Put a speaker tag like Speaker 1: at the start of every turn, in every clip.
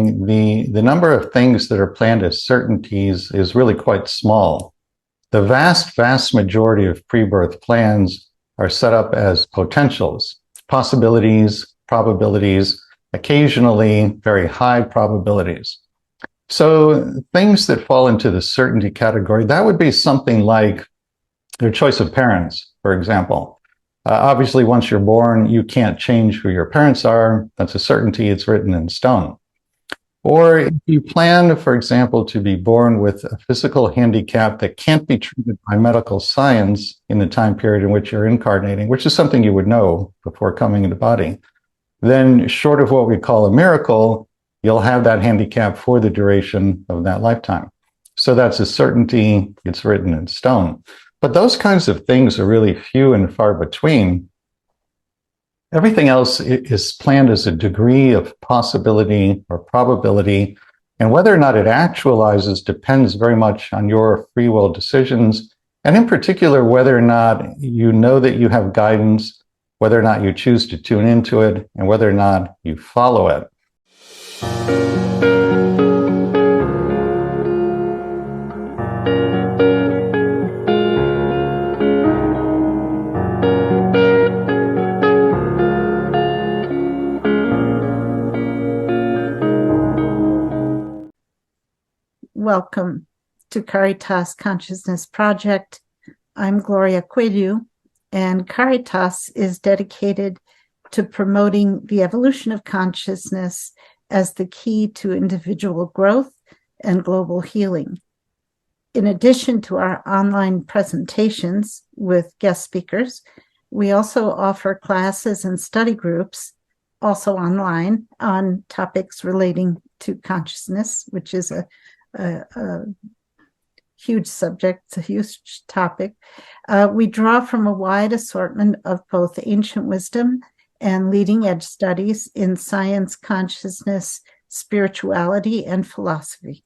Speaker 1: the number of things that are planned as certainties is really quite small. The vast majority of pre-birth plans are set up as potentials, possibilities, probabilities, occasionally very high probabilities. So things that fall into the certainty category, that would be something like your choice of parents, for example. Obviously, once you're born, you can't change who your parents are. That's a certainty. It's written in stone. Or if you plan, for example, to be born with a physical handicap that can't be treated by medical science in the time period in which you're incarnating, which is something you would know before coming into body, then short of what we call a miracle, you'll have that handicap for the duration of that lifetime. So that's a certainty. It's written in stone. But those kinds of things are really few and far between. Everything else is planned as a degree of possibility or probability, and whether or not it actualizes depends very much on your free will decisions, and in particular, whether or not you know that you have guidance, whether or not you choose to tune into it, and whether or not you follow it.
Speaker 2: Welcome to Caritas Consciousness Project. I'm Gloria Coelho, and Caritas is dedicated to promoting the evolution of consciousness as the key to individual growth and global healing. In addition to our online presentations with guest speakers, we also offer classes and study groups, also online, on topics relating to consciousness, which is a huge subject, it's a huge topic. We draw from a wide assortment of both ancient wisdom and leading edge studies in science, consciousness, spirituality, and philosophy.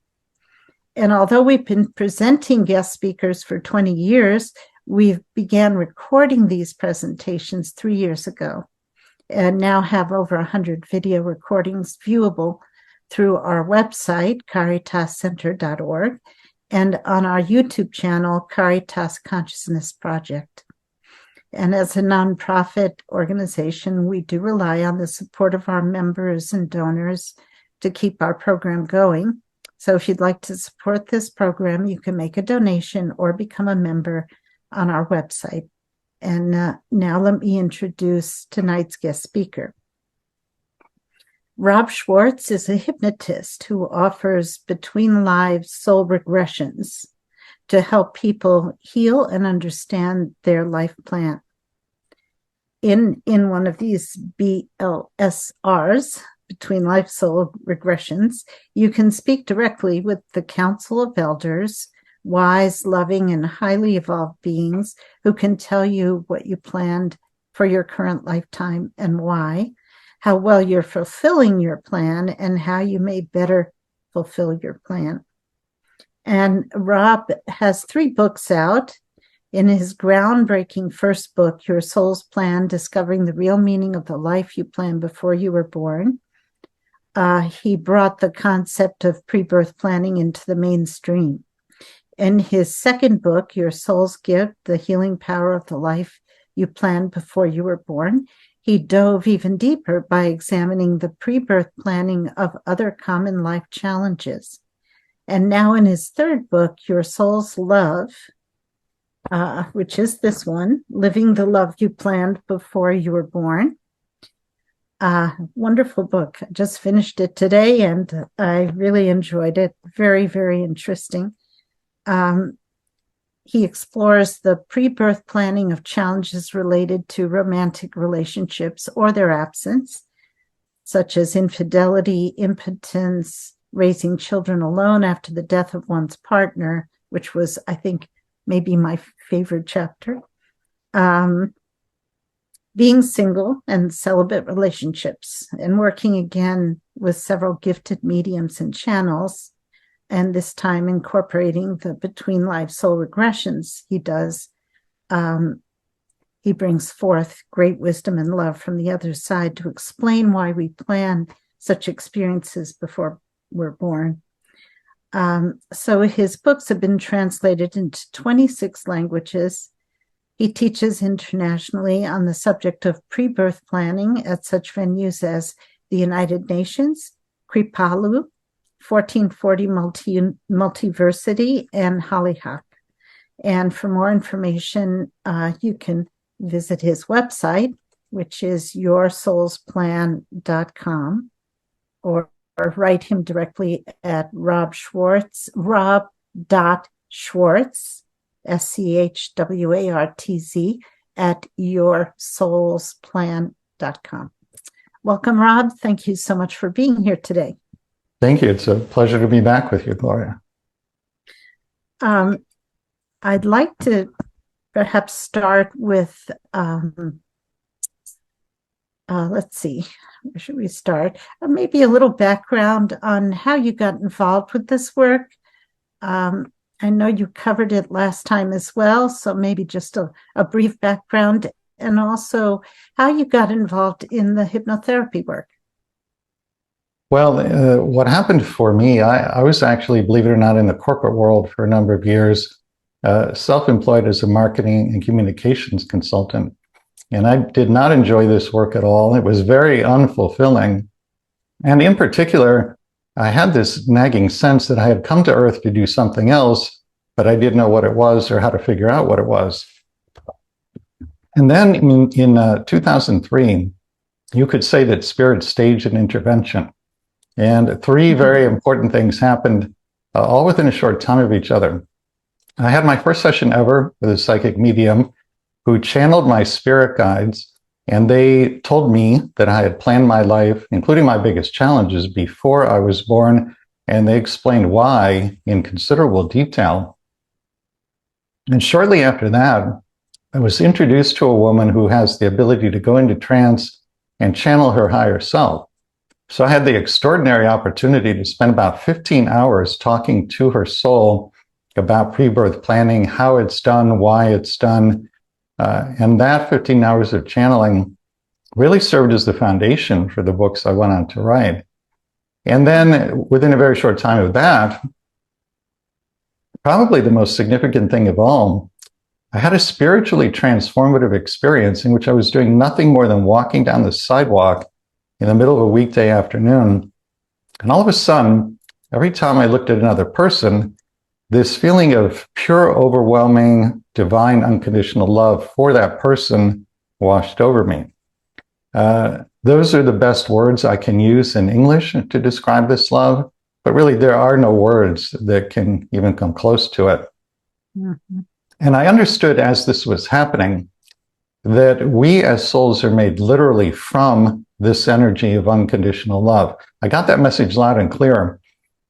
Speaker 2: And although we've been presenting guest speakers for 20 years, we began recording these presentations 3 years ago and now have over 100 video recordings viewable through our website, caritascenter.org, and on our YouTube channel, Caritas Consciousness Project. And as a nonprofit organization, we do rely on the support of our members and donors to keep our program going. So if you'd like to support this program, you can make a donation or become a member on our website. And now let me introduce tonight's guest speaker. Rob Schwartz is a hypnotist who offers Between Lives Soul Regressions to help people heal and understand their life plan. In one of these BLSRs, Between Lives Soul Regressions, you can speak directly with the Council of Elders, wise, loving, and highly evolved beings who can tell you what you planned for your current lifetime and why, how well you're fulfilling your plan, and how you may better fulfill your plan. And Rob has 3 books out. In his groundbreaking first book, Your Soul's Plan, Discovering the Real Meaning of the Life You Planned Before You Were Born, he brought the concept of pre-birth planning into the mainstream. In his second book, Your Soul's Gift, The Healing Power of the Life You Planned Before You Were Born, he dove even deeper by examining the pre-birth planning of other common life challenges. And now in his third book, Your Soul's Love, which is this one, Living the Love You Planned Before You Were Born. Wonderful book. I just finished it today and I really enjoyed it. Very, very interesting. He explores the pre-birth planning of challenges related to romantic relationships or their absence, such as infidelity, impotence, raising children alone after the death of one's partner, which was, I think, maybe my favorite chapter, being single and celibate relationships, and working again with several gifted mediums and channels, and this time incorporating the Between Lives Soul Regressions he does. He brings forth great wisdom and love from the other side to explain why we plan such experiences before we're born. So his books have been translated into 26 languages. He teaches internationally on the subject of pre-birth planning at such venues as the United Nations, Kripalu, 1440 Multiversity, and Hollyhock. And for more information, you can visit his website, which is yoursoulsplan.com, or write him directly at Rob Schwartz, rob.schwartz, SCHWARTZ, at yoursoulsplan.com. Welcome, Rob. Thank you so much for being here today.
Speaker 1: Thank you. It's a pleasure to be back with you, Gloria.
Speaker 2: I'd like to perhaps start with, let's see, where should we start? Maybe a little background on how you got involved with this work. I know you covered it last time as well, so maybe just a brief background, and also how you got involved in the hypnotherapy work.
Speaker 1: Well, what happened for me, I was actually, believe it or not, in the corporate world for a number of years, self-employed as a marketing and communications consultant. And I did not enjoy this work at all. It was very unfulfilling. And in particular, I had this nagging sense that I had come to Earth to do something else, but I didn't know what it was or how to figure out what it was. And then in 2003, you could say that Spirit staged an intervention. And three very important things happened, all within a short time of each other. I had my first session ever with a psychic medium who channeled my spirit guides, and they told me that I had planned my life, including my biggest challenges, before I was born, and they explained why in considerable detail. And shortly after that, I was introduced to a woman who has the ability to go into trance and channel her higher self. So I had the extraordinary opportunity to spend about 15 hours talking to her soul about pre-birth planning, how it's done, why it's done. And that 15 hours of channeling really served as the foundation for the books I went on to write. And then within a very short time of that, probably the most significant thing of all, I had a spiritually transformative experience in which I was doing nothing more than walking down the sidewalk in the middle of a weekday afternoon. And all of a sudden, every time I looked at another person, this feeling of pure, overwhelming, divine, unconditional love for that person washed over me. Those are the best words I can use in English to describe this love, but really there are no words that can even come close to it. Mm-hmm. And I understood as this was happening that we as souls are made literally from this energy of unconditional love. I got that message loud and clear.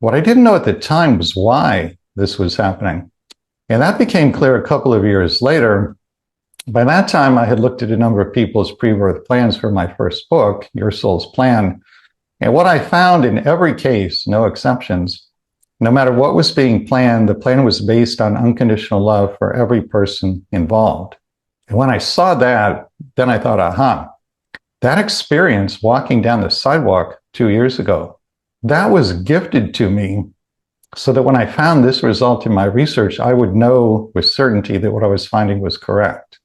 Speaker 1: What I didn't know at the time was why this was happening. And that became clear a couple of years later. By that time, I had looked at a number of people's pre-birth plans for my first book, Your Soul's Plan. And what I found in every case, no exceptions, no matter what was being planned, the plan was based on unconditional love for every person involved. And when I saw that, then I thought, aha, that experience walking down the sidewalk 2 years ago, that was gifted to me so that when I found this result in my research, I would know with certainty that what I was finding was correct.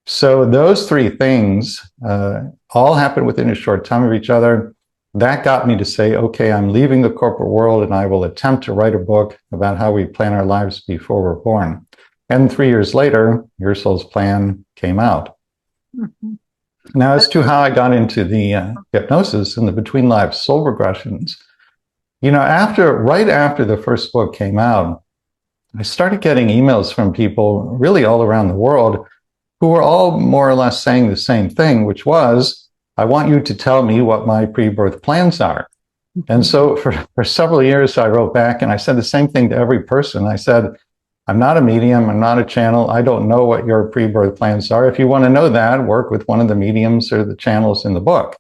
Speaker 1: So those three things all happened within a short time of each other. That got me to say, okay, I'm leaving the corporate world and I will attempt to write a book about how we plan our lives before we're born. And 3 years later, Your Soul's Plan came out. Mm-hmm. Now, as to how I got into the hypnosis and the Between Lives Soul Regressions, right after the first book came out, I started getting emails from people really all around the world who were all more or less saying the same thing, which was, I want you to tell me what my pre-birth plans are. Mm-hmm. And so for several years, I wrote back and I said the same thing to every person. I said, I'm not a medium, I'm not a channel, I don't know what your pre-birth plans are. If you want to know that, work with one of the mediums or the channels in the book.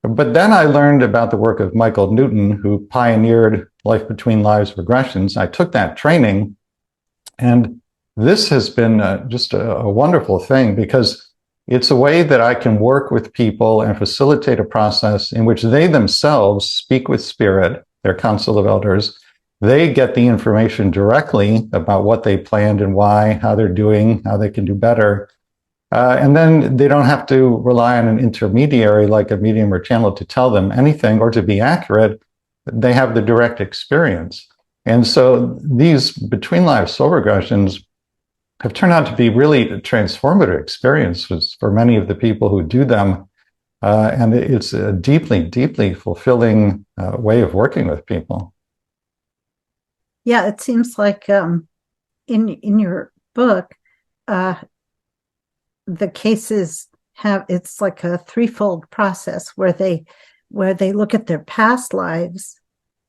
Speaker 1: But then I learned about the work of Michael Newton, who pioneered Life Between Lives Regressions. I took that training, and this has been just a wonderful thing, because It's a way that I can work with people and facilitate a process in which they themselves speak with spirit, their council of elders. They get the information directly about what they planned and why, how they're doing, how they can do better. And then they don't have to rely on an intermediary like a medium or channel to tell them anything or to be accurate. They have the direct experience. And so these Between Lives Soul Regressions have turned out to be really transformative experiences for many of the people who do them. And it's a deeply, deeply fulfilling way of working with people.
Speaker 2: Yeah, it seems like in your book, the cases it's like a threefold process where they look at their past lives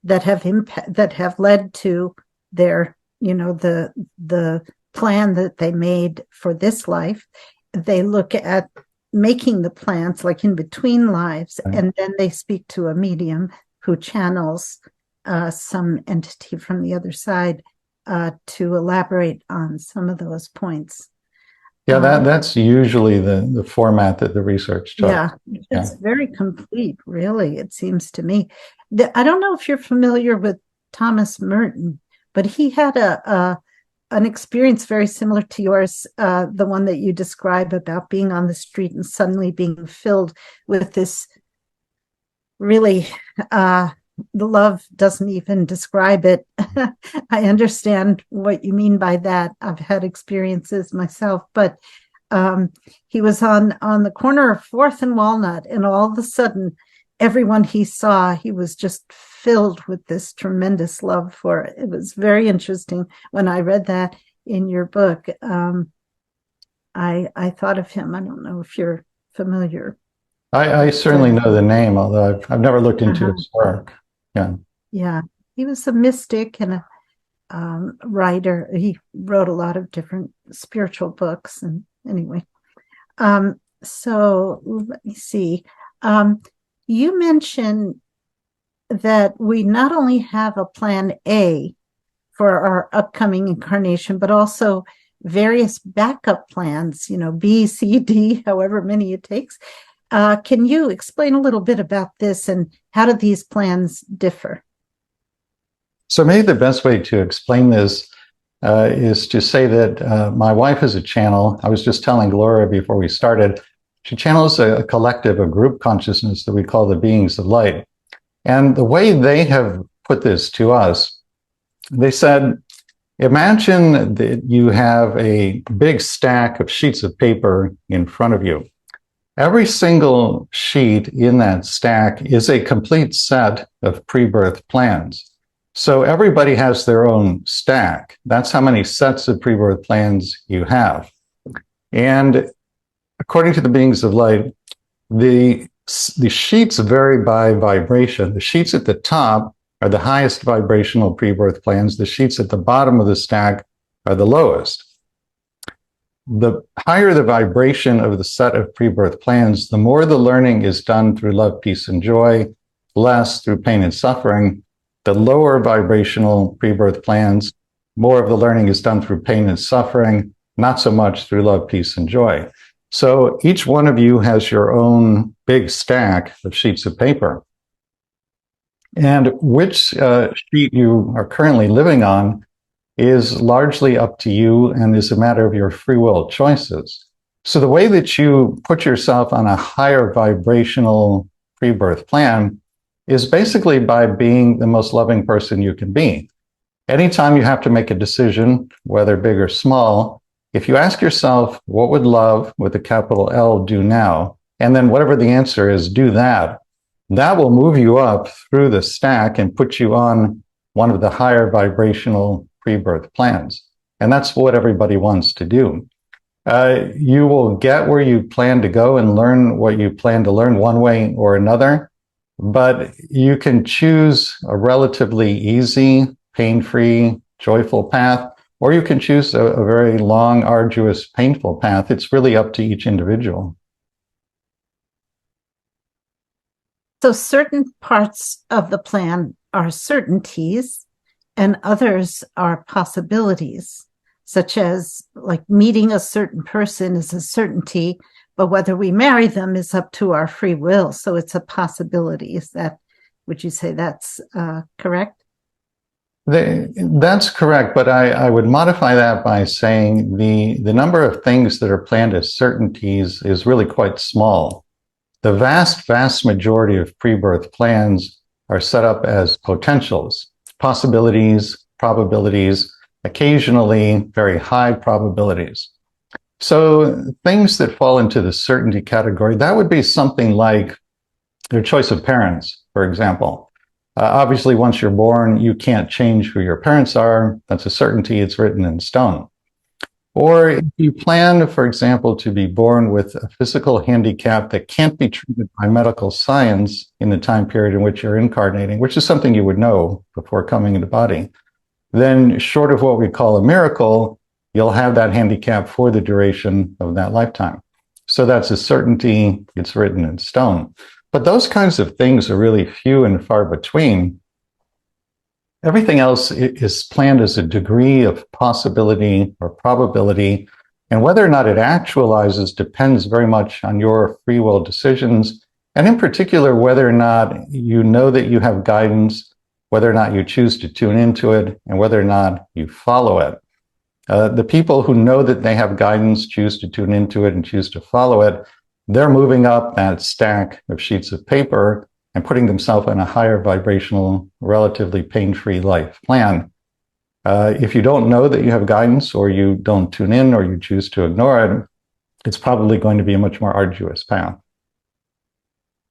Speaker 2: that have led to their, the plan that they made for this life. They look at making the plans like in between lives, right. And then they speak to a medium who channels some entity from the other side to elaborate on some of those points.
Speaker 1: Yeah, that's usually the format that the research took.
Speaker 2: Yeah, it's very complete, really, it seems to me. I don't know if you're familiar with Thomas Merton, but he had an experience very similar to yours, the one that you describe about being on the street and suddenly being filled with this really, the love doesn't even describe it. I understand what you mean by that. I've had experiences myself, but he was on the corner of 4th and Walnut, and all of a sudden, everyone he saw, he was just filled with this tremendous love for. It was very interesting when I read that in your book. I thought of him. I don't know if you're familiar.
Speaker 1: I certainly know the name, although I've never looked into his work.
Speaker 2: Yeah, he was a mystic and a writer. He wrote a lot of different spiritual books. And anyway, so let me see. You mentioned that we not only have a plan A for our upcoming incarnation, but also various backup plans, B, C, D, however many it takes. Can you explain a little bit about this and how do these plans differ?
Speaker 1: So maybe the best way to explain this is to say that my wife is a channel. I was just telling Gloria before we started, she channels a collective, a group consciousness that we call the beings of light. And the way they have put this to us, they said, imagine that you have a big stack of sheets of paper in front of you. Every single sheet in that stack is a complete set of pre-birth plans. So everybody has their own stack. That's how many sets of pre-birth plans you have. And according to the beings of light, the sheets vary by vibration. The sheets at the top are the highest vibrational pre-birth plans. The sheets at the bottom of the stack are the lowest. The higher the vibration of the set of pre-birth plans, the more the learning is done through love, peace, and joy, less through pain and suffering. The lower vibrational pre-birth plans, more of the learning is done through pain and suffering, not so much through love, peace, and joy. So each one of you has your own big stack of sheets of paper. And which sheet you are currently living on is largely up to you and is a matter of your free will choices. So the way that you put yourself on a higher vibrational pre-birth plan is basically by being the most loving person you can be. Anytime you have to make a decision, whether big or small, if you ask yourself, what would love with a capital L do now? And then whatever the answer is, do that. That will move you up through the stack and put you on one of the higher vibrational pre-birth plans. And that's what everybody wants to do. You will get where you plan to go and learn what you plan to learn one way or another, but you can choose a relatively easy, pain-free, joyful path, or you can choose a very long, arduous, painful path. It's really up to each individual.
Speaker 2: So certain parts of the plan are certainties and others are possibilities, such as like meeting a certain person is a certainty, but whether we marry them is up to our free will. So it's a possibility. Would you say that's correct?
Speaker 1: That's correct, but I would modify that by saying the number of things that are planned as certainties is really quite small. The vast majority of pre-birth plans are set up as potentials, possibilities, probabilities, occasionally very high probabilities. So things that fall into the certainty category, that would be something like your choice of parents, for example. Obviously, once you're born, you can't change who your parents are. That's a certainty. It's written in stone. Or if you plan, for example, to be born with a physical handicap that can't be treated by medical science in the time period in which you're incarnating, which is something you would know before coming into body, then short of what we call a miracle, you'll have that handicap for the duration of that lifetime. So that's a certainty. It's written in stone. But those kinds of things are really few and far between. Everything else is planned as a degree of possibility or probability, and whether or not it actualizes depends very much on your free will decisions, and in particular, whether or not you know that you have guidance, whether or not you choose to tune into it, and whether or not you follow it. The people who know that they have guidance, choose to tune into it, and choose to follow it, they're moving up that stack of sheets of paper and putting themselves in a higher vibrational, relatively pain-free life plan. If you don't know that you have guidance, or you don't tune in, or you choose to ignore it, it's probably going to be a much more arduous path.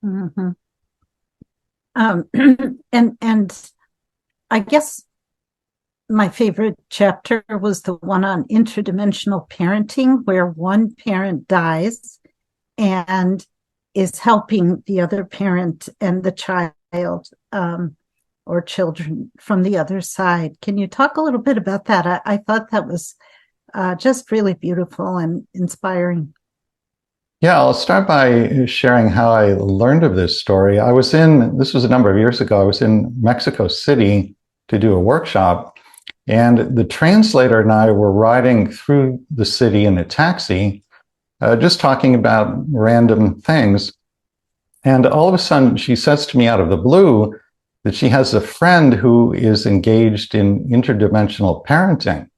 Speaker 2: Mm-hmm. And I guess my favorite chapter was the one on interdimensional parenting, where one parent dies and is helping the other parent and the child or children from the other side. Can you talk a little bit about that? I thought that was just really beautiful and inspiring.
Speaker 1: Yeah, I'll start by sharing how I learned of this story. This was a number of years ago, I was in Mexico City to do a workshop, and the translator and I were riding through the city in a taxi, just talking about random things. And all of a sudden, she says to me out of the blue that she has a friend who is engaged in interdimensional parenting.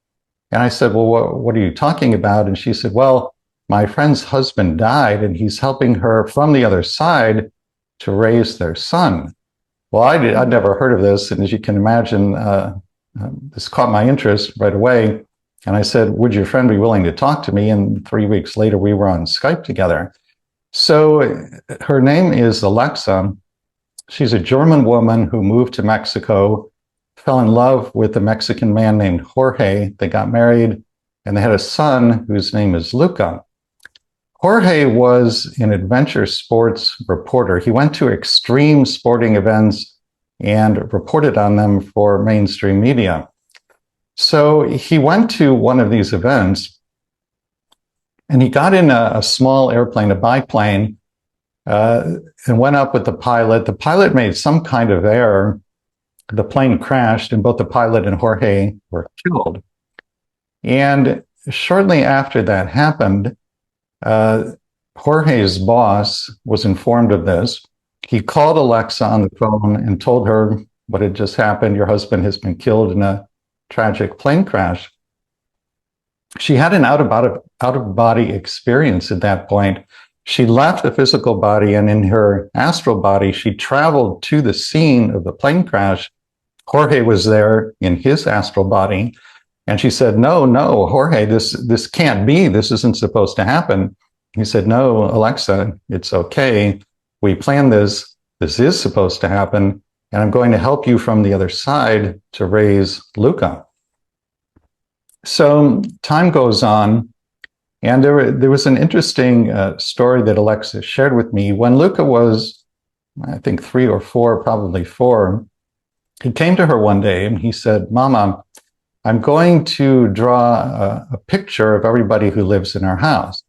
Speaker 1: And I said, well, what are you talking about? And she said, well, my friend's husband died, and he's helping her from the other side to raise their son. Well, I'd never heard of this. And as you can imagine, this caught my interest right away. And I said, would your friend be willing to talk to me? And 3 weeks later, we were on Skype together. So her name is Alexa. She's a German woman who moved to Mexico, fell in love with a Mexican man named Jorge. They got married, and they had a son whose name is Luca. Jorge was an adventure sports reporter. He went to extreme sporting events and reported on them for mainstream media. So he went to one of these events, and he got in a small airplane, a biplane, and went up with the pilot. The pilot made some kind of error. The plane crashed, and both the pilot and Jorge were killed. And shortly after that happened, Jorge's boss was informed of this. He called Alexa on the phone and told her what had just happened. Your husband has been killed in a tragic plane crash. She had an out-of-body experience at that point. She left the physical body, and in her astral body, she traveled to the scene of the plane crash. Jorge was there in his astral body, and she said, no, Jorge, this can't be. This isn't supposed to happen. He said, no, Alexa, it's okay. We planned this. This is supposed to happen, and I'm going to help you from the other side to raise Luca. So time goes on, and there was an interesting story that Alexa shared with me. When Luca was, I think, 3 or 4, probably 4, he came to her one day and he said, Mama, I'm going to draw a picture of everybody who lives in our house.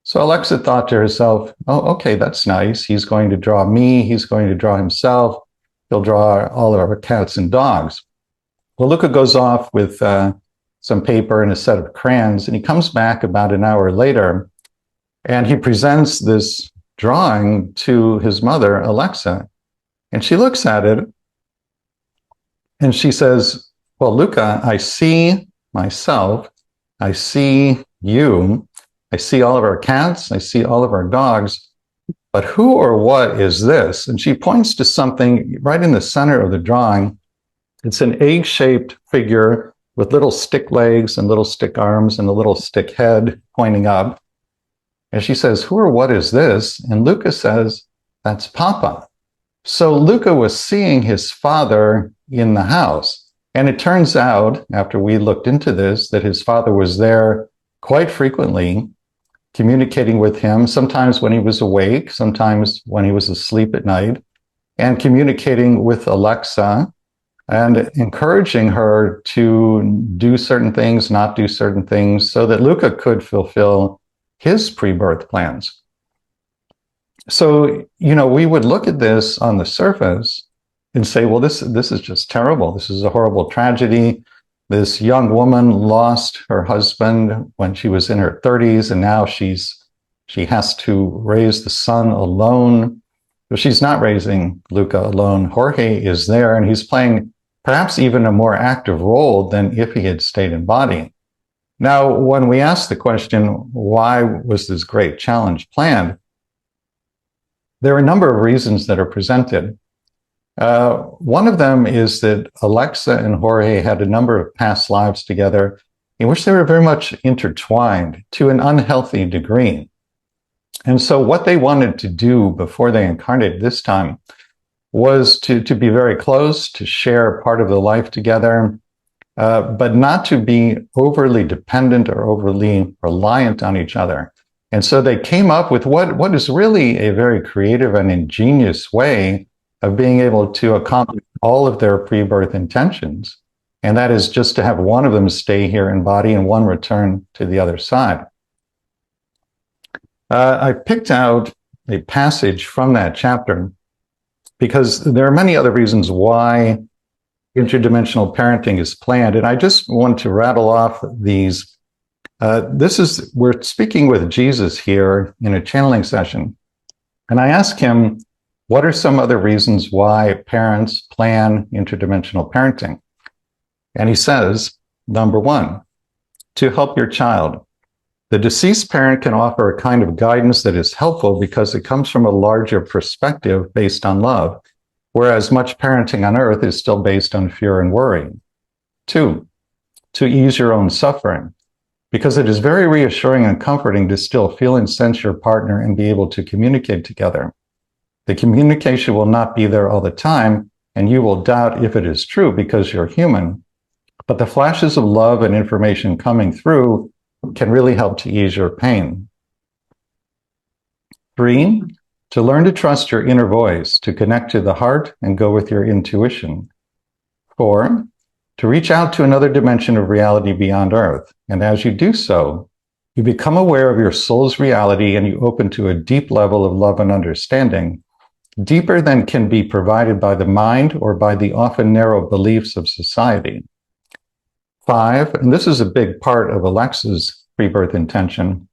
Speaker 1: So Alexa thought to herself, oh, okay, that's nice. He's going to draw me. He's going to draw himself. He'll draw all of our cats and dogs. Well, Luca goes off with some paper and a set of crayons, and he comes back about an hour later, And he presents this drawing to his mother, Alexa, and she looks at it and she says, well, Luca, I see myself, I see you, I see all of our cats, I see all of our dogs, but who or what is this? And she points to something right in the center of the drawing. It's an egg-shaped figure with little stick legs and little stick arms and a little stick head pointing up. And she says, who or what is this? And Luca says, that's Papa. So Luca was seeing his father in the house. And it turns out, after we looked into this, that his father was there quite frequently, communicating with him, sometimes when he was awake, sometimes when he was asleep at night, and communicating with Alexa and encouraging her to do certain things, not do certain things, so that Luca could fulfill his pre-birth plans. So, we would look at this on the surface and say, well, this is just terrible. This is a horrible tragedy. This young woman lost her husband when she was in her 30s, and now she has to raise the son alone. But she's not raising Luca alone. Jorge is there, and he's playing perhaps even a more active role than if he had stayed in body. Now, when we ask the question, why was this great challenge planned? There are a number of reasons that are presented. One of them is that Alexa and Jorge had a number of past lives together in which they were very much intertwined to an unhealthy degree. And so what they wanted to do before they incarnated this time was to be very close, to share part of the life together, but not to be overly dependent or overly reliant on each other. And so they came up with what is really a very creative and ingenious way of being able to accomplish all of their pre-birth intentions. And that is just to have one of them stay here in body and one return to the other side. I picked out a passage from that chapter because there are many other reasons why interdimensional parenting is planned. And I just want to rattle off these. We're speaking with Jesus here in a channeling session. And I ask him, what are some other reasons why parents plan interdimensional parenting? And he says, number one, to help your child. The deceased parent can offer a kind of guidance that is helpful because it comes from a larger perspective based on love, whereas much parenting on earth is still based on fear and worry. Two, to ease your own suffering, because it is very reassuring and comforting to still feel and sense your partner and be able to communicate together. The communication will not be there all the time, and you will doubt if it is true because you're human. But the flashes of love and information coming through can really help to ease your pain. Three, to learn to trust your inner voice, to connect to the heart and go with your intuition. Four, to reach out to another dimension of reality beyond Earth. And as you do so, you become aware of your soul's reality and you open to a deep level of love and understanding, deeper than can be provided by the mind or by the often narrow beliefs of society. Five, and this is a big part of Alexa's pre-birth intention,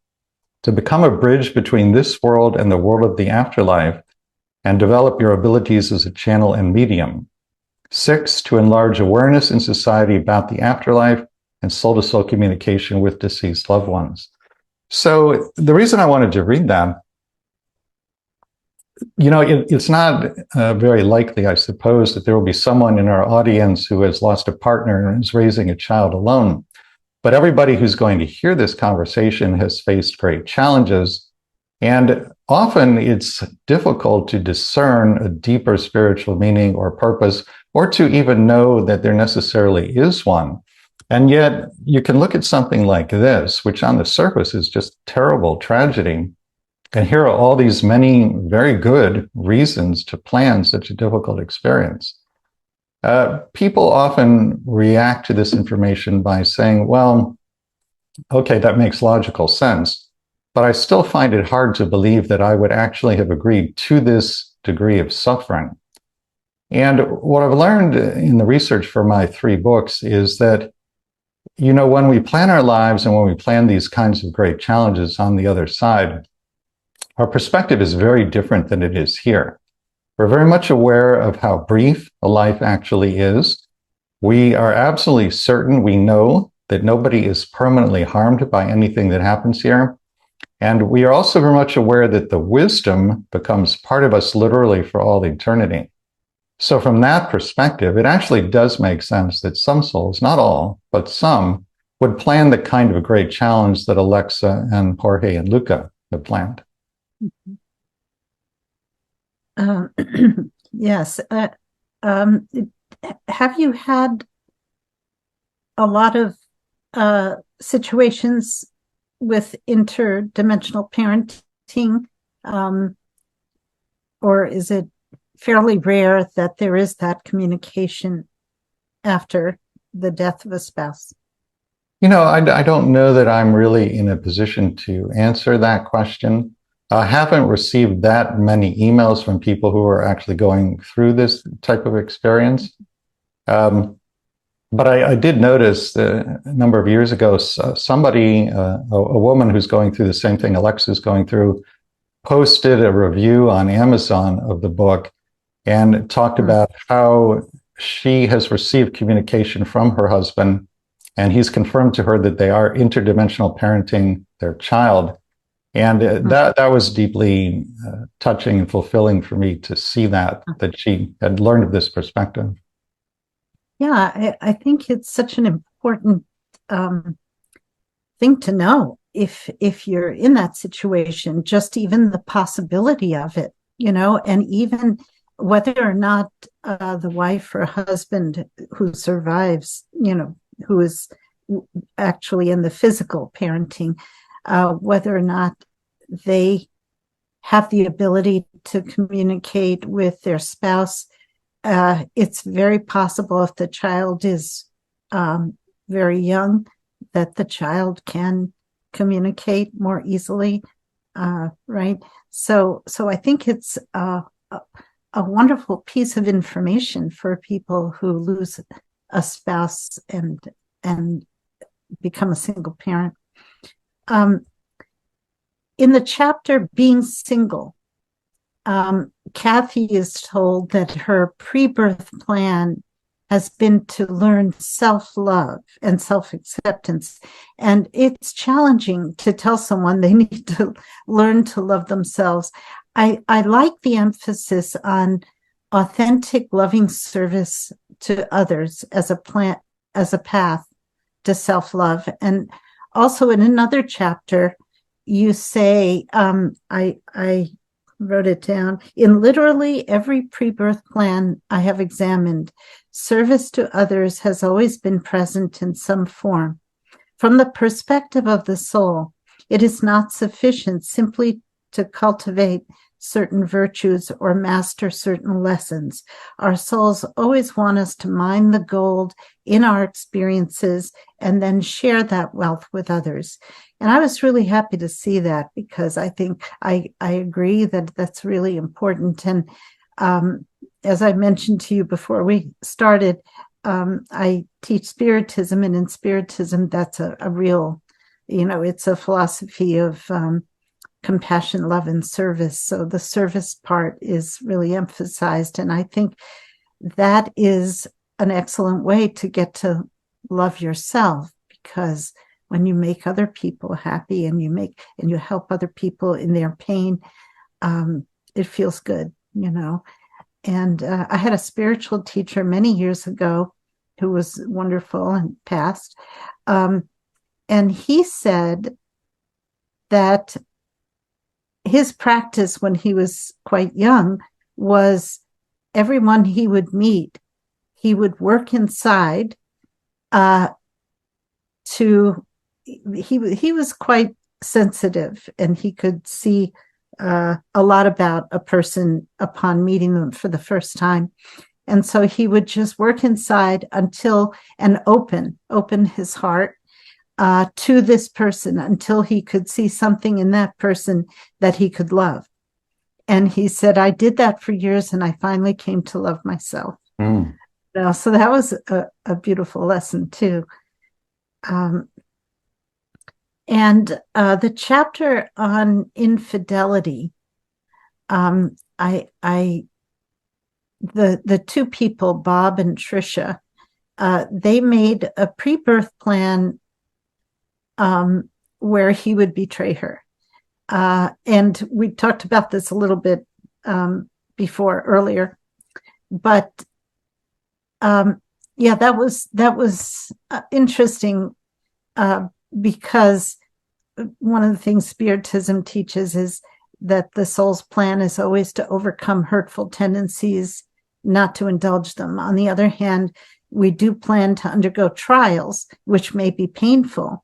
Speaker 1: to become a bridge between this world and the world of the afterlife and develop your abilities as a channel and medium. Six, to enlarge awareness in society about the afterlife and soul-to-soul communication with deceased loved ones. So the reason I wanted to read that, it's not very likely, I suppose, that there will be someone in our audience who has lost a partner and is raising a child alone. But everybody who's going to hear this conversation has faced great challenges. And often it's difficult to discern a deeper spiritual meaning or purpose, or to even know that there necessarily is one. And yet you can look at something like this, which on the surface is just terrible tragedy. And here are all these many very good reasons to plan such a difficult experience. People often react to this information by saying, well, okay, that makes logical sense, but I still find it hard to believe that I would actually have agreed to this degree of suffering. And what I've learned in the research for my 3 books is that, when we plan our lives and when we plan these kinds of great challenges on the other side, our perspective is very different than it is here. We're very much aware of how brief a life actually is. We are absolutely certain, we know that nobody is permanently harmed by anything that happens here. And we are also very much aware that the wisdom becomes part of us literally for all eternity. So from that perspective, it actually does make sense that some souls, not all, but some, would plan the kind of a great challenge that Alexa and Jorge and Luca have planned.
Speaker 2: Yes. Have you had a lot of situations with interdimensional parenting, or is it fairly rare that there is that communication after the death of a spouse?
Speaker 1: I don't know that I'm really in a position to answer that question. I haven't received that many emails from people who are actually going through this type of experience. But I did notice a number of years ago, somebody, a woman who's going through the same thing Alexa's going through, posted a review on Amazon of the book and talked about how she has received communication from her husband, and he's confirmed to her that they are interdimensional parenting their child. And that was deeply touching and fulfilling for me to see that she had learned of this perspective.
Speaker 2: Yeah, I think it's such an important thing to know if you're in that situation, just even the possibility of it, and even whether or not the wife or husband who survives, who is actually in the physical parenting, whether or not they have the ability to communicate with their spouse. It's very possible if the child is very young that the child can communicate more easily, right? So I think it's a wonderful piece of information for people who lose a spouse and become a single parent. In the chapter Being Single, Kathy is told that her pre-birth plan has been to learn self-love and self-acceptance. And it's challenging to tell someone they need to learn to love themselves. I like the emphasis on authentic, loving service to others as a path to self-love. And also in another chapter, you say, I wrote it down, in literally every pre-birth plan I have examined, service to others has always been present in some form. From the perspective of the soul, it is not sufficient simply to cultivate certain virtues or master certain lessons. Our souls always want us to mine the gold in our experiences and then share that wealth with others. And I was really happy to see that, because I think I agree that that's really important. And as I mentioned to you before we started, I teach Spiritism, and in Spiritism, that's a real, it's a philosophy of compassion, love, and service. So the service part is really emphasized. And I think that is an excellent way to get to love yourself, because when you make other people happy and you help other people in their pain, it feels good, And I had a spiritual teacher many years ago who was wonderful and passed. And he said that his practice when he was quite young was everyone he would meet, he would work inside he was quite sensitive, and he could see a lot about a person upon meeting them for the first time. And so he would just work inside and open his heart to this person until he could see something in that person that he could love. And he said, I did that for years, and I finally came to love myself. So that was a beautiful lesson too. And the chapter on infidelity, the two people, Bob and Tricia, they made a pre-birth plan where he would betray her. And we talked about this a little bit earlier, but yeah, that was interesting because one of the things Spiritism teaches is that the soul's plan is always to overcome hurtful tendencies, not to indulge them. On the other hand, we do plan to undergo trials, which may be painful.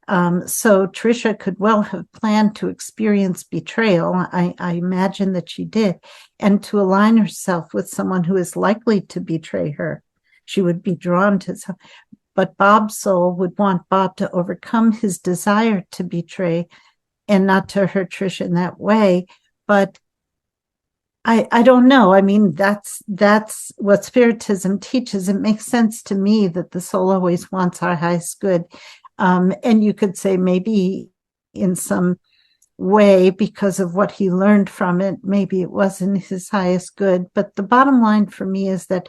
Speaker 2: So Tricia could well have planned to experience betrayal. I imagine that she did, and to align herself with someone who is likely to betray her. She would be drawn to some, but Bob's soul would want Bob to overcome his desire to betray and not to hurt Tricia in that way. But I don't know. I mean, that's what Spiritism teaches. It makes sense to me that the soul always wants our highest good. And you could say maybe in some way, because of what he learned from it, maybe it wasn't his highest good. But the bottom line for me is that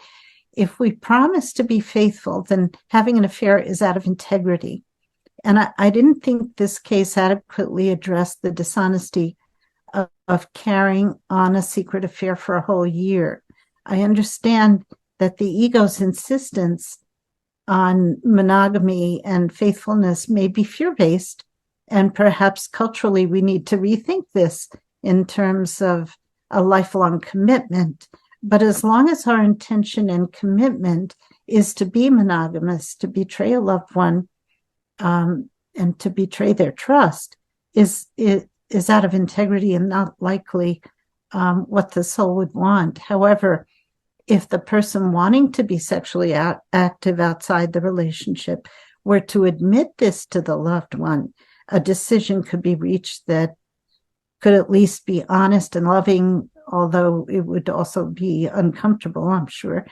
Speaker 2: if we promise to be faithful, then having an affair is out of integrity. And I didn't think this case adequately addressed the dishonesty of carrying on a secret affair for a whole year. I understand that the ego's insistence on monogamy and faithfulness may be fear-based, and perhaps culturally we need to rethink this in terms of a lifelong commitment. But as long as our intention and commitment is to be monogamous, to betray a loved one, and to betray their trust, is out of integrity and not likely what the soul would want. However, if the person wanting to be sexually active outside the relationship were to admit this to the loved one, a decision could be reached that could at least be honest and loving, although it would also be uncomfortable, I'm sure.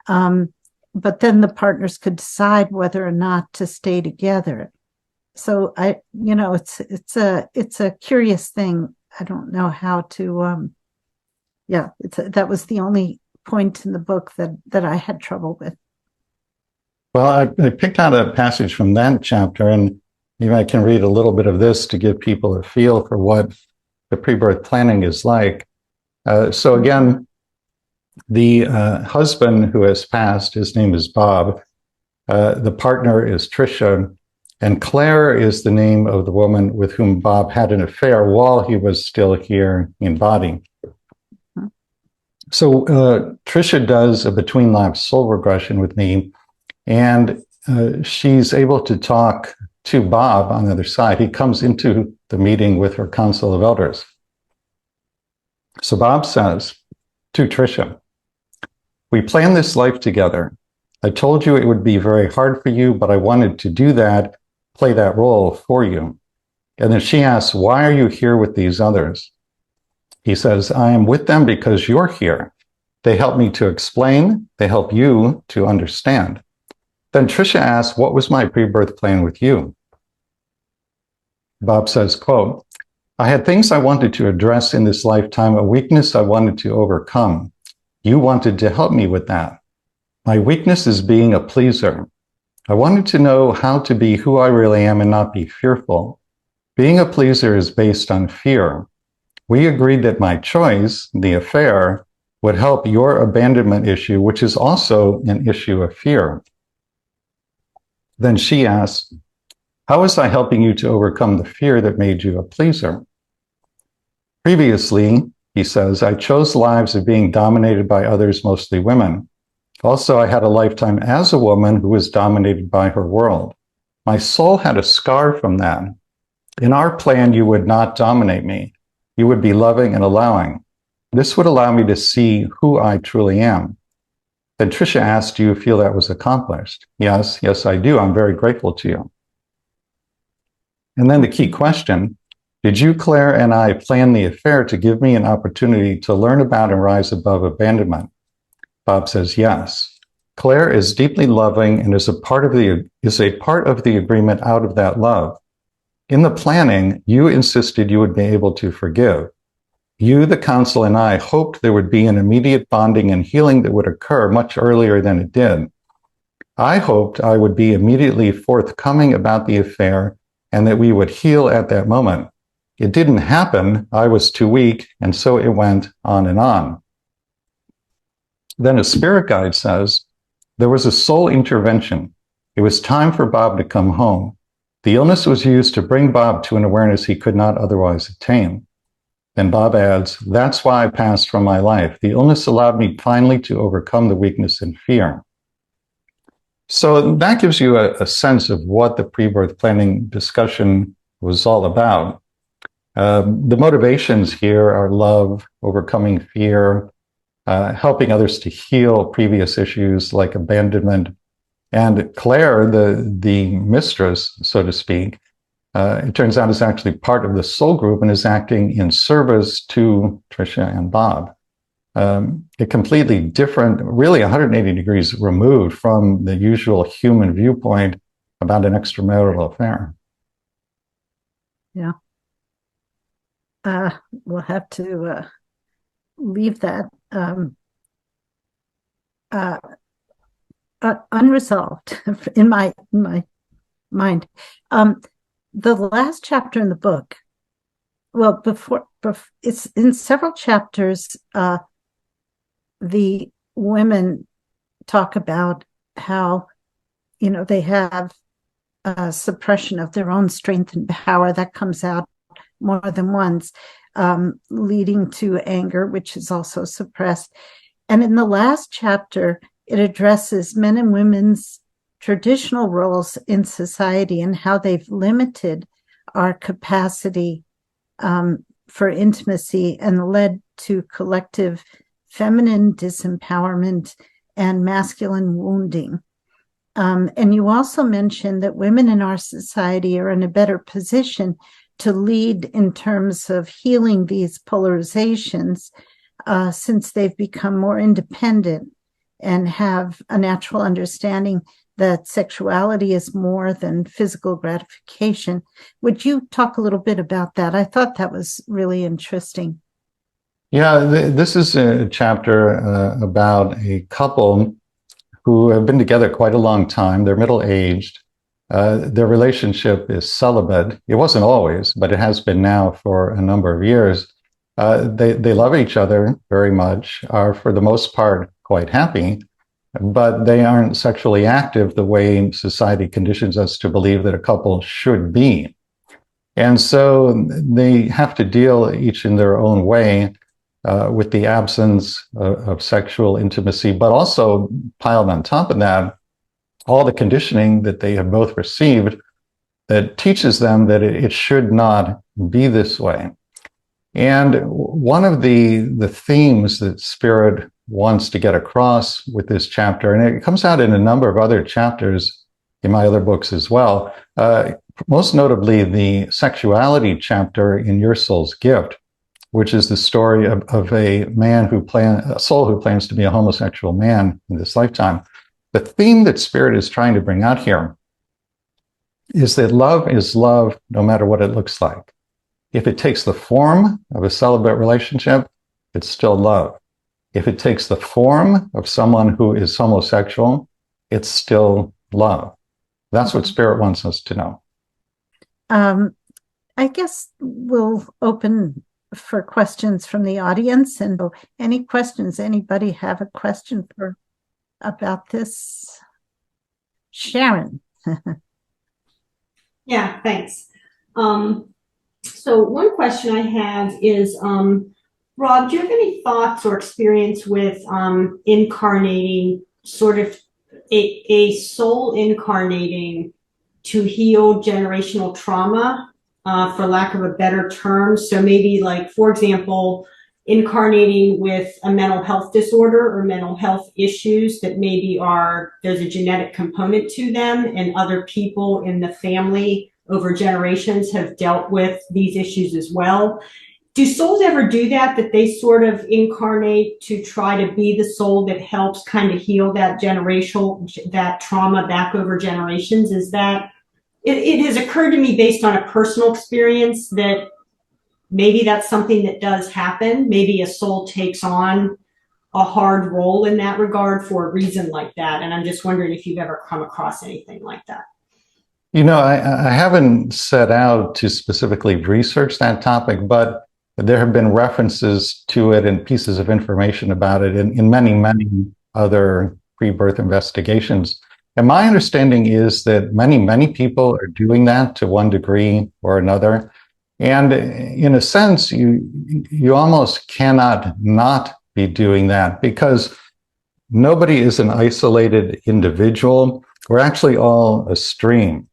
Speaker 2: But then the partners could decide whether or not to stay together. So it's a curious thing. I don't know how to, that was the only point in the book that I had trouble with.
Speaker 1: Well, I picked out a passage from that chapter, and maybe I can read a little bit of this to give people a feel for what the pre-birth planning is like. So again, the husband who has passed, his name is Bob. The partner is Tricia, and Claire is the name of the woman with whom Bob had an affair while he was still here in body. So Tricia does a Between Lives Soul Regression with me, and she's able to talk to Bob on the other side. He comes into the meeting with her Council of Elders. So Bob says to Tricia, "We planned this life together. I told you it would be very hard for you, but I wanted to do that, play that role for you." And then she asks, "Why are you here with these others?" He says, "I am with them because you're here. They help me to explain. They help you to understand." Then Tricia asks, "What was my pre-birth plan with you?" Bob says, quote, "I had things I wanted to address in this lifetime, a weakness I wanted to overcome. You wanted to help me with that. My weakness is being a pleaser. I wanted to know how to be who I really am and not be fearful. Being a pleaser is based on fear. We agreed that my choice, the affair, would help your abandonment issue, which is also an issue of fear." Then she asks, "How was I helping you to overcome the fear that made you a pleaser?" "Previously," he says, "I chose lives of being dominated by others, mostly women. Also, I had a lifetime as a woman who was dominated by her world. My soul had a scar from that. In our plan, you would not dominate me. You would be loving and allowing. This would allow me to see who I truly am." Then Tricia asked, "Do you feel that was accomplished?" Yes, I do. I'm very grateful to you." And then the key question, "Did you, Claire, and I plan the affair to give me an opportunity to learn about and rise above abandonment?" Bob says, "Yes. Claire is deeply loving and is a part of the agreement out of that love. In the planning, you insisted you would be able to forgive. You, the council, and I hoped there would be an immediate bonding and healing that would occur much earlier than it did. I hoped I would be immediately forthcoming about the affair and that we would heal at that moment. It didn't happen. I was too weak, and so it went on and on. Then a spirit guide says, there was a soul intervention. It was time for Bob to come home. The illness was used to bring Bob to an awareness he could not otherwise attain. Then Bob adds, that's why I passed from my life. The illness allowed me finally to overcome the weakness and fear. So that gives you a sense of what the pre-birth planning discussion was all about. The motivations here are love, overcoming fear, helping others to heal previous issues like abandonment. And Claire, the mistress, so to speak, it turns out is actually part of the soul group and is acting in service to Tricia and Bob. A completely different, really 180 degrees removed from the usual human viewpoint about an extramarital affair.
Speaker 2: Yeah. We'll have to leave that unresolved in my mind. The last chapter in the book, well, before it's in several chapters, the women talk about how, they have a suppression of their own strength and power that comes out more than once, leading to anger, which is also suppressed. And in the last chapter, it addresses men and women's traditional roles in society and how they've limited our capacity for intimacy and led to collective feminine disempowerment and masculine wounding. And you also mentioned that women in our society are in a better position to lead in terms of healing these polarizations since they've become more independent and have a natural understanding that sexuality is more than physical gratification. Would you talk a little bit about that? I thought that was really interesting.
Speaker 1: Yeah, this is a chapter about a couple who have been together quite a long time. They're middle-aged. Their relationship is celibate. It wasn't always, but it has been now for a number of years. They love each other very much, are for the most part quite happy, but they aren't sexually active the way society conditions us to believe that a couple should be. And so they have to deal each in their own way with the absence of sexual intimacy, but also piled on top of that, all the conditioning that they have both received that teaches them that it should not be this way. And one of the themes that Spirit wants to get across with this chapter, and it comes out in a number of other chapters in my other books as well, most notably the sexuality chapter in Your Soul's Gift, which is the story of a soul who plans to be a homosexual man in this lifetime. The theme that Spirit is trying to bring out here is that love is love no matter what it looks like. If it takes the form of a celibate relationship, it's still love. If it takes the form of someone who is homosexual, it's still love. That's what Spirit wants us to know.
Speaker 2: I guess we'll open for questions from the audience. And any questions? Anybody have a question about this? Sharon.
Speaker 3: Yeah, thanks. So one question I have is, Rob, do you have any thoughts or experience with incarnating, sort of a soul incarnating to heal generational trauma, for lack of a better term? So maybe, like, for example, incarnating with a mental health disorder or mental health issues that maybe there's a genetic component to them, and other people in the family over generations have dealt with these issues as well. Do souls ever do that they sort of incarnate to try to be the soul that helps kind of heal that trauma back over generations? Is that it has occurred to me based on a personal experience that maybe that's something that does happen. Maybe a soul takes on a hard role in that regard for a reason like that. And I'm just wondering if you've ever come across anything like that.
Speaker 1: You know, I haven't set out to specifically research that topic, but there have been references to it and pieces of information about it in many, many other pre-birth investigations. And my understanding is that many, many people are doing that to one degree or another. And in a sense, you almost cannot not be doing that, because nobody is an isolated individual. We're actually all a stream.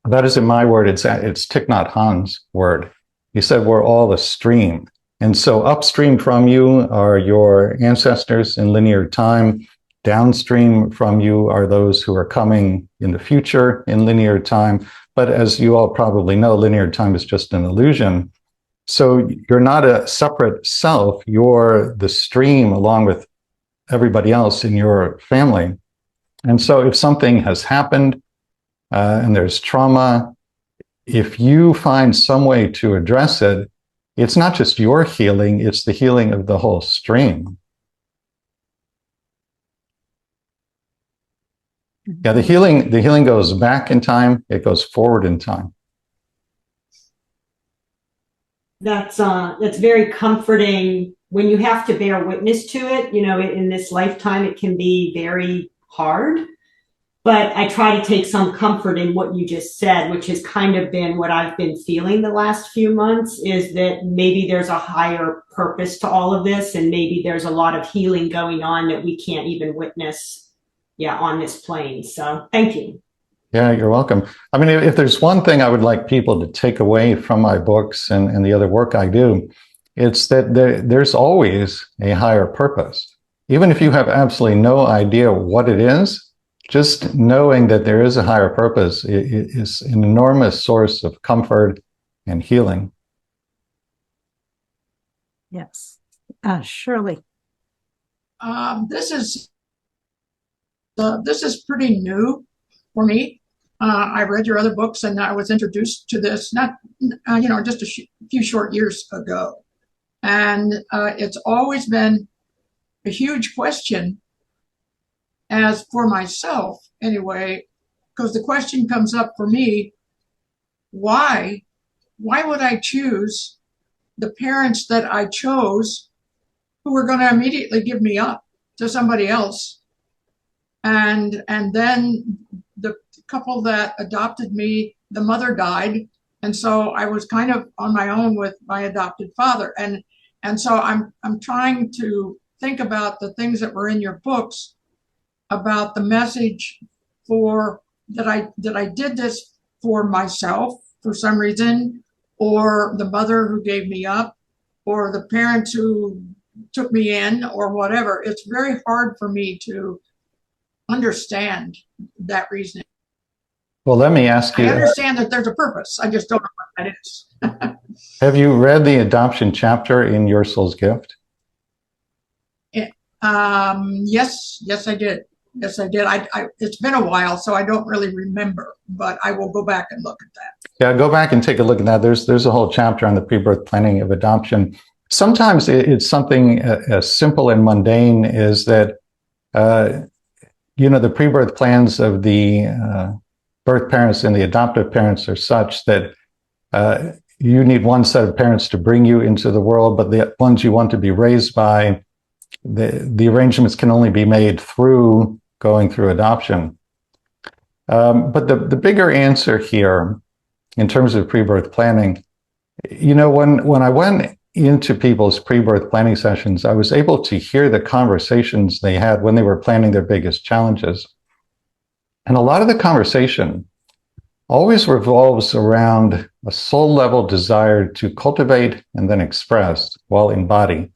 Speaker 1: That isn't my word, it's Thich Nhat Hanh's word. He said we're all a stream. And so upstream from you are your ancestors in linear time. Downstream from you are those who are coming in the future in linear time. But as you all probably know, linear time is just an illusion. So you're not a separate self, you're the stream along with everybody else in your family. And so if something has happened and there's trauma, if you find some way to address it, it's not just your healing, it's the healing of the whole stream. Yeah, the healing goes back in time, it goes forward in time.
Speaker 3: That's very comforting when you have to bear witness to it. You know, in this lifetime, it can be very hard. But I try to take some comfort in what you just said, which has kind of been what I've been feeling the last few months, is that maybe there's a higher purpose to all of this, and maybe there's a lot of healing going on that we can't even witness, on this plane. So thank you.
Speaker 1: Yeah, you're welcome. I mean, if there's one thing I would like people to take away from my books and the other work I do, it's that there's always a higher purpose. Even if you have absolutely no idea what it is, just knowing that there is a higher purpose is an enormous source of comfort and healing.
Speaker 2: Yes. Shirley.
Speaker 4: This is pretty new for me. I read your other books and I was introduced to this, just a few short years ago. And it's always been a huge question, as for myself anyway, because the question comes up for me, why would I choose the parents that I chose who were going to immediately give me up to somebody else? And then the couple that adopted me, the mother died. And so I was kind of on my own with my adopted father. And so I'm trying to think about the things that were in your books about the message that I did this for myself for some reason, or the mother who gave me up, or the parents who took me in, or whatever. It's very hard for me to understand that reasoning.
Speaker 1: Well, let me ask you.
Speaker 4: I understand that there's a purpose. I just don't know what that is.
Speaker 1: Have you read the adoption chapter in Your Soul's Gift?
Speaker 4: Yes, I did. Yes, I did. It's been a while, so I don't really remember, but I will go back and look at that.
Speaker 1: Yeah, go back and take a look at that. There's a whole chapter on the pre-birth planning of adoption. Sometimes it's something as simple and mundane as that, the pre-birth plans of the birth parents and the adoptive parents are such that you need one set of parents to bring you into the world, but the ones you want to be raised by, the arrangements can only be made through going through adoption. But the bigger answer here, in terms of pre-birth planning, when I went into people's pre-birth planning sessions, I was able to hear the conversations they had when they were planning their biggest challenges. And a lot of the conversation always revolves around a soul-level desire to cultivate and then express, while embody,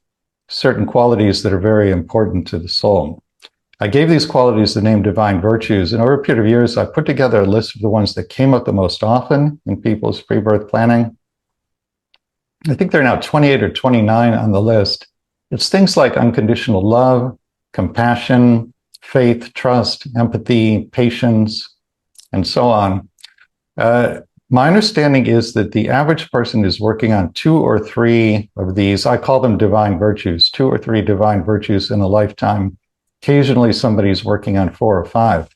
Speaker 1: certain qualities that are very important to the soul. I gave these qualities the name divine virtues, and over a period of years, I put together a list of the ones that came up the most often in people's pre-birth planning. I think there are now 28 or 29 on the list. It's things like unconditional love, compassion, faith, trust, empathy, patience, and so on. My understanding is that the average person is working on 2 or 3 of these. I call them divine virtues, 2 or 3 divine virtues in a lifetime. Occasionally, somebody's working on 4 or 5.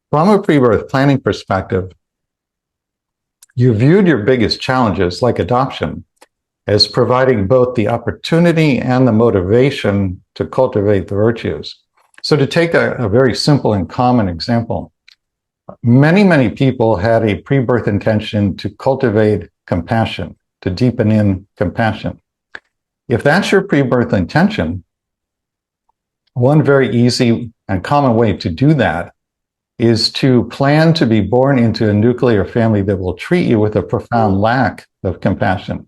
Speaker 1: From a pre-birth planning perspective, you viewed your biggest challenges, like adoption, as providing both the opportunity and the motivation to cultivate the virtues. So to take a very simple and common example, many people had a pre-birth intention to cultivate compassion, to deepen in compassion. If that's your pre-birth intention, one very easy and common way to do that is to plan to be born into a nuclear family that will treat you with a profound lack of compassion.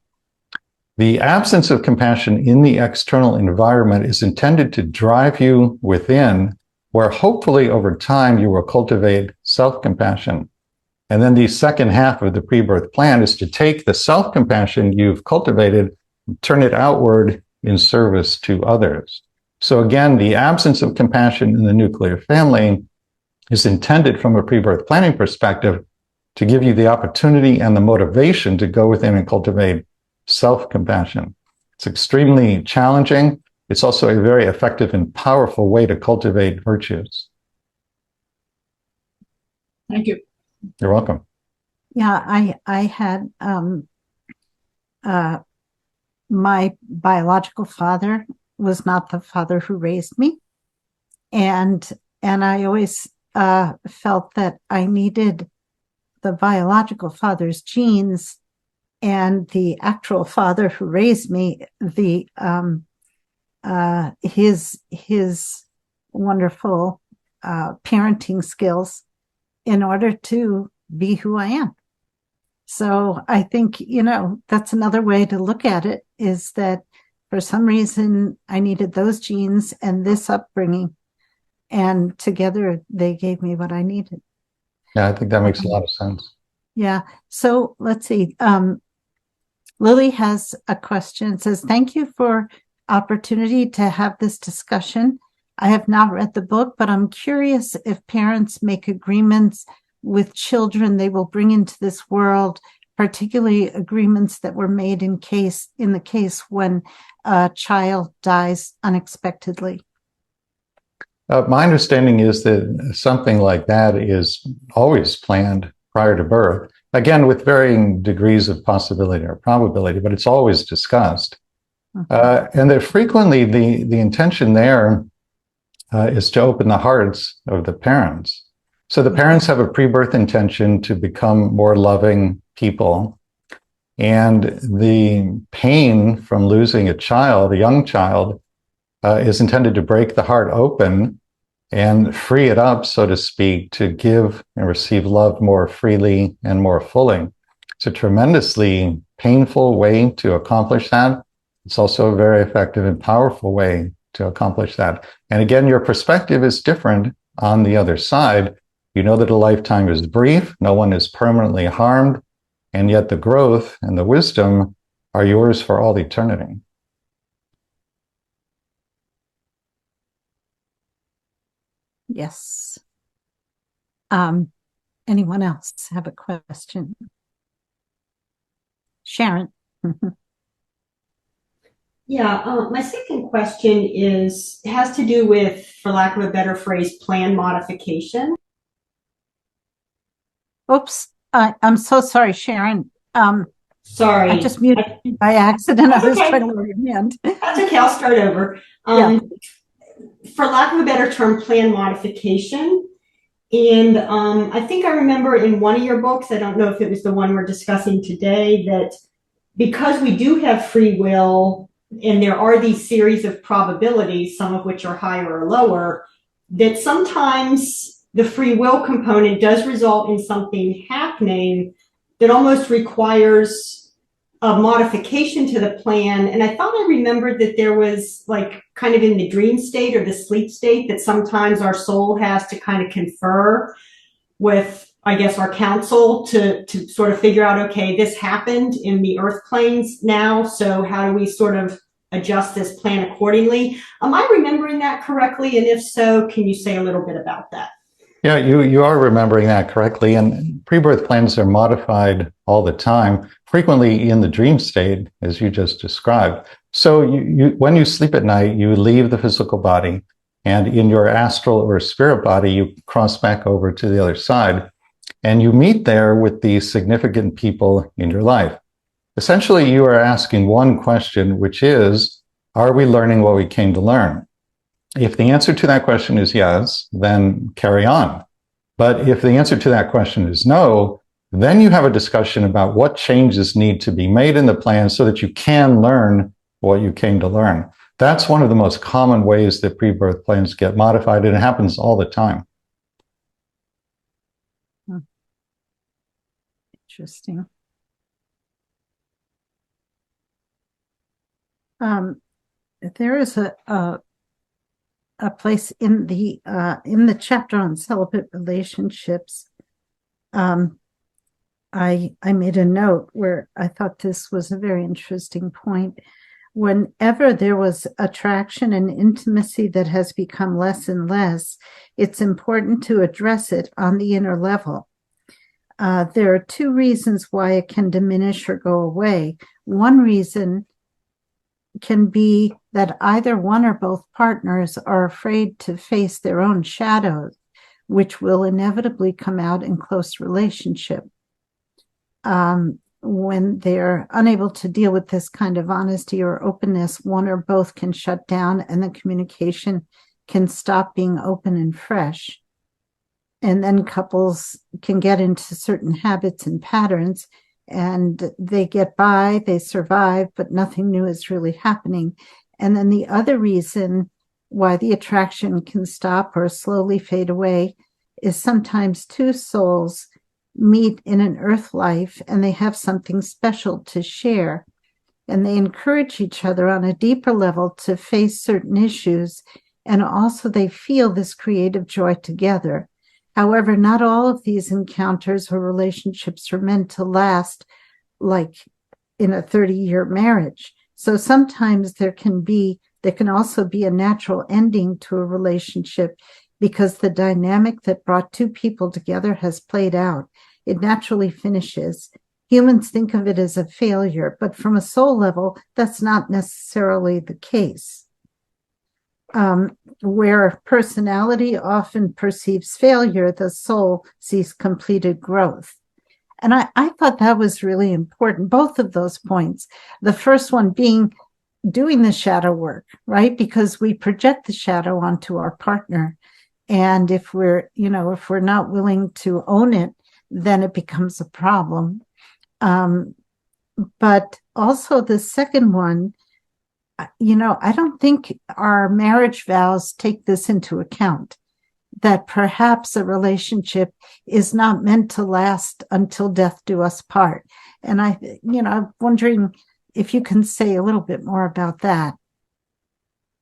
Speaker 1: The absence of compassion in the external environment is intended to drive you within, where hopefully over time you will cultivate self-compassion. And then the second half of the pre-birth plan is to take the self-compassion you've cultivated and turn it outward in service to others. So again, the absence of compassion in the nuclear family is intended from a pre-birth planning perspective to give you the opportunity and the motivation to go within and cultivate self-compassion. It's extremely challenging. It's also a very effective and powerful way to cultivate virtues.
Speaker 4: Thank you.
Speaker 1: You're welcome.
Speaker 2: Yeah, I had my biological father was not the father who raised me, and I always felt that I needed the biological father's genes and the actual father who raised me, his wonderful parenting skills in order to be who I am. So I think, that's another way to look at it, is that for some reason I needed those genes and this upbringing, and together they gave me what I needed.
Speaker 1: Yeah, I think that makes a lot of sense.
Speaker 2: Yeah. So let's see. Lily has a question. It says, thank you for opportunity to have this discussion. I have not read the book, but I'm curious if parents make agreements with children they will bring into this world, particularly agreements that were made in the case when a child dies unexpectedly.
Speaker 1: My understanding is that something like that is always planned prior to birth, again, with varying degrees of possibility or probability, but it's always discussed. And that frequently the intention there is to open the hearts of the parents. So the parents have a pre-birth intention to become more loving people. And the pain from losing a young child, is intended to break the heart open and free it up, so to speak, to give and receive love more freely and more fully. It's a tremendously painful way to accomplish that. It's also a very effective and powerful way to accomplish that. And again, your perspective is different on the other side. You know that a lifetime is brief, no one is permanently harmed, and yet the growth and the wisdom are yours for all eternity.
Speaker 2: Yes. Anyone else have a question? Sharon.
Speaker 3: Yeah, my second question has to do with, for lack of a better phrase, plan modification.
Speaker 2: Oops. I'm so sorry, Sharon.
Speaker 3: Sorry.
Speaker 2: I just muted you by accident. I was trying to lower your hand.
Speaker 3: That's okay. I'll start over. For lack of a better term, plan modification. And I think I remember in one of your books, I don't know if it was the one we're discussing today, that because we do have free will and there are these series of probabilities, some of which are higher or lower, that sometimes the free will component does result in something happening that almost requires a modification to the plan. And I thought I remembered that there was, like, kind of in the dream state or the sleep state, that sometimes our soul has to kind of confer with, I guess, our counsel to sort of figure out, okay, this happened in the earth planes now, so how do we sort of adjust this plan accordingly? Am I remembering that correctly? And if so, can you say a little bit about that?
Speaker 1: Yeah, you are remembering that correctly. And pre-birth plans are modified all the time, frequently in the dream state, as you just described. So when you sleep at night, you leave the physical body, and in your astral or spirit body, you cross back over to the other side, and you meet there with the significant people in your life. Essentially, you are asking one question, which is, are we learning what we came to learn? If the answer to that question is yes, then carry on. But if the answer to that question is no, then you have a discussion about what changes need to be made in the plan so that you can learn what you came to learn. That's one of the most common ways that pre-birth plans get modified, and it happens all the time.
Speaker 2: Interesting. There is a place in the chapter on celibate relationships. I made a note where I thought this was a very interesting point. Whenever there was attraction and intimacy that has become less and less, it's important to address it on the inner level. There are two reasons why it can diminish or go away. One reason can be that either one or both partners are afraid to face their own shadows, which will inevitably come out in close relationship. When they're unable to deal with this kind of honesty or openness, one or both can shut down and the communication can stop being open and fresh. And then couples can get into certain habits and patterns, and they get by, they survive, but nothing new is really happening. And then the other reason why the attraction can stop or slowly fade away is sometimes two souls meet in an earth life and they have something special to share, and they encourage each other on a deeper level to face certain issues, and also they feel this creative joy together. However, not all of these encounters or relationships are meant to last like in a 30-year marriage. So sometimes there can also be a natural ending to a relationship because the dynamic that brought two people together has played out. It naturally finishes. Humans think of it as a failure, but from a soul level, that's not necessarily the case. Where personality often perceives failure, the soul sees completed growth. And I thought that was really important, both of those points. The first one being doing the shadow work, right? Because we project the shadow onto our partner. And if we're not willing to own it, then it becomes a problem. But also the second one, I don't think our marriage vows take this into account, that perhaps a relationship is not meant to last until death do us part. And I'm wondering if you can say a little bit more about that.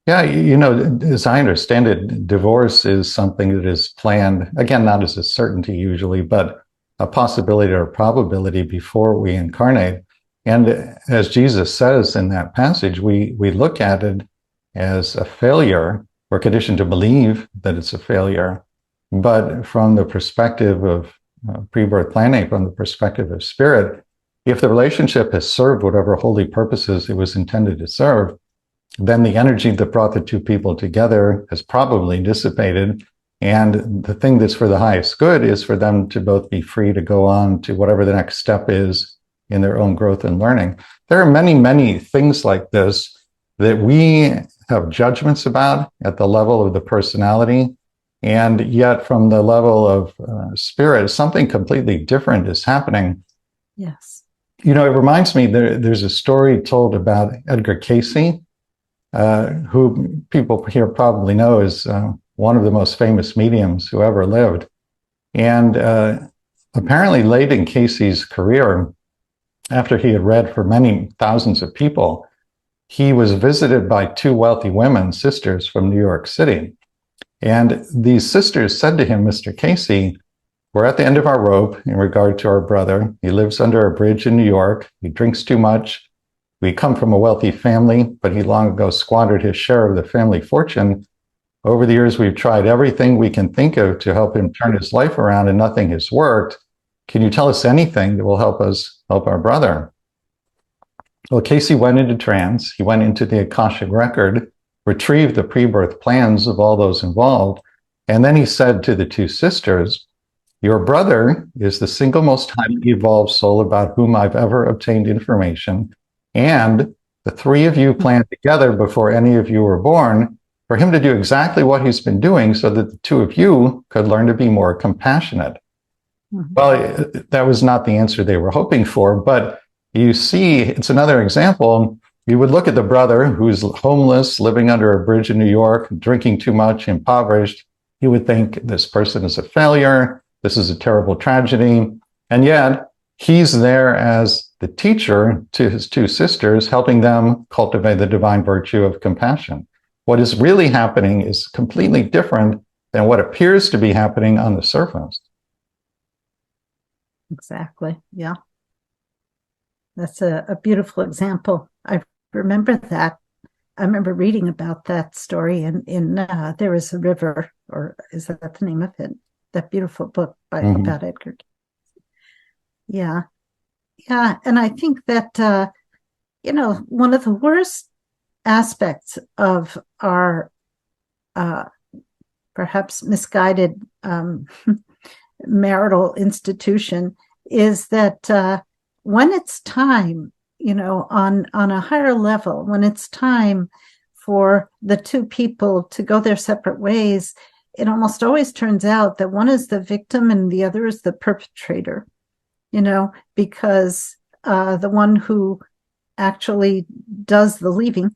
Speaker 1: Yeah, as I understand it, divorce is something that is planned, again, not as a certainty usually, but a possibility or probability before we incarnate. And as Jesus says in that passage, we look at it as a failure. We're conditioned to believe that it's a failure. But from the perspective of pre-birth planning, from the perspective of spirit, if the relationship has served whatever holy purposes it was intended to serve, then the energy that brought the two people together has probably dissipated. And the thing that's for the highest good is for them to both be free to go on to whatever the next step is in their own growth and learning. There are many, many things like this that we have judgments about at the level of the personality, and yet from the level of spirit, something completely different is happening.
Speaker 2: Yes.
Speaker 1: It reminds me, there's a story told about Edgar Cayce, who people here probably know is one of the most famous mediums who ever lived. And apparently late in Cayce's career, after he had read for many thousands of people, he was visited by two wealthy women, sisters from New York City. And these sisters said to him, Mr. Cayce, we're at the end of our rope in regard to our brother. He lives under a bridge in New York. He drinks too much. We come from a wealthy family, but he long ago squandered his share of the family fortune. Over the years, we've tried everything we can think of to help him turn his life around, and nothing has worked. can you tell us anything that will help us help our brother? Well, Casey went into trance. He went into the Akashic record, retrieved the pre-birth plans of all those involved, and then he said to the two sisters, your brother is the single most highly evolved soul about whom I've ever obtained information, and the three of you planned together before any of you were born for him to do exactly what he's been doing so that the two of you could learn to be more compassionate. Mm-hmm. Well, that was not the answer they were hoping for, but you see, it's another example. You would look at the brother who's homeless, living under a bridge in New York, drinking too much, impoverished. You would think this person is a failure. This is a terrible tragedy. And yet he's there as the teacher to his two sisters, helping them cultivate the divine virtue of compassion. What is really happening is completely different than what appears to be happening on the surface.
Speaker 2: Exactly. Yeah. That's a beautiful example. I remember that. I remember reading about that story in There Is a River, or is that the name of it? That beautiful book about Edgar. Yeah. Yeah. And I think that, one of the worst aspects of our perhaps misguided marital institution is that when it's time, on a higher level, when it's time for the two people to go their separate ways, it almost always turns out that one is the victim and the other is the perpetrator, because the one who actually does the leaving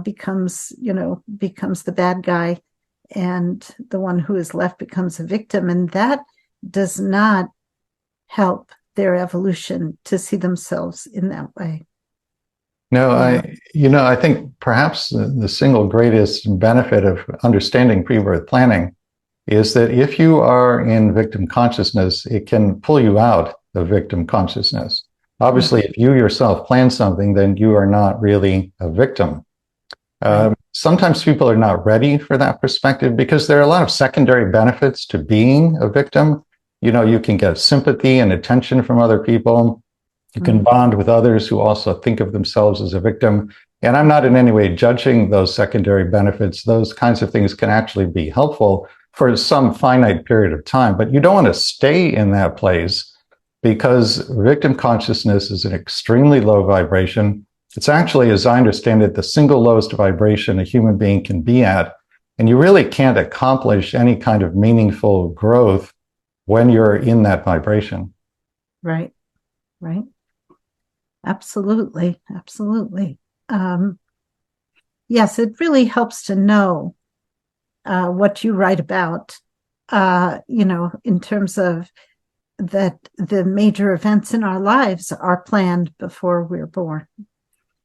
Speaker 2: becomes the bad guy, and the one who is left becomes a victim. And that does not help their evolution to see themselves in that way.
Speaker 1: No, I think perhaps the single greatest benefit of understanding pre-birth planning is that if you are in victim consciousness, it can pull you out of victim consciousness. Obviously, if you yourself plan something, then you are not really a victim. Sometimes people are not ready for that perspective because there are a lot of secondary benefits to being a victim. You can get sympathy and attention from other people. You can bond with others who also think of themselves as a victim. And I'm not in any way judging those secondary benefits. Those kinds of things can actually be helpful for some finite period of time, but you don't want to stay in that place because victim consciousness is an extremely low vibration. It's actually, as I understand it, the single lowest vibration a human being can be at. And you really can't accomplish any kind of meaningful growth when you're in that vibration.
Speaker 2: Right. Absolutely. Yes, it really helps to know what you write about, in terms of that the major events in our lives are planned before we're born,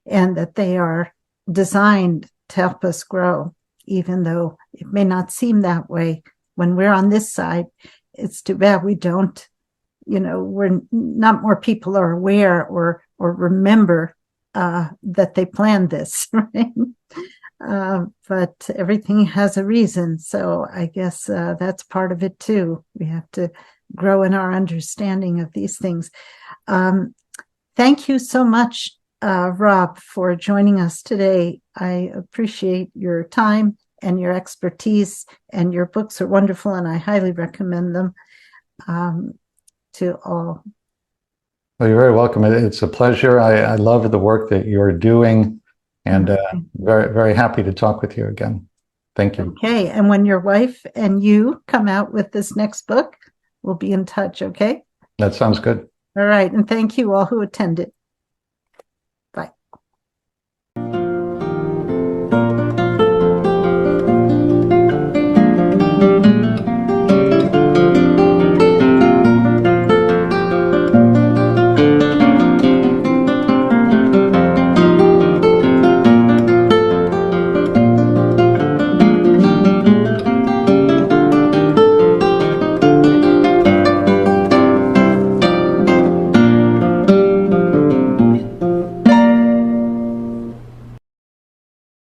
Speaker 2: and that they are designed to help us grow, even though it may not seem that way when we're on this side. It's too bad we don't, we're not more people are aware or remember that they planned this, right? But everything has a reason. So I guess that's part of it too. We have to grow in our understanding of these things. Thank you so much, Rob, for joining us today. I appreciate your time and your expertise, and your books are wonderful, and I highly recommend them to all.
Speaker 1: Well, you're very welcome. It's a pleasure. I love the work that you're doing, and very, very happy to talk with you again. Thank you.
Speaker 2: Okay. And when your wife and you come out with this next book, we'll be in touch, okay?
Speaker 1: That sounds good.
Speaker 2: All right. And thank you all who attended.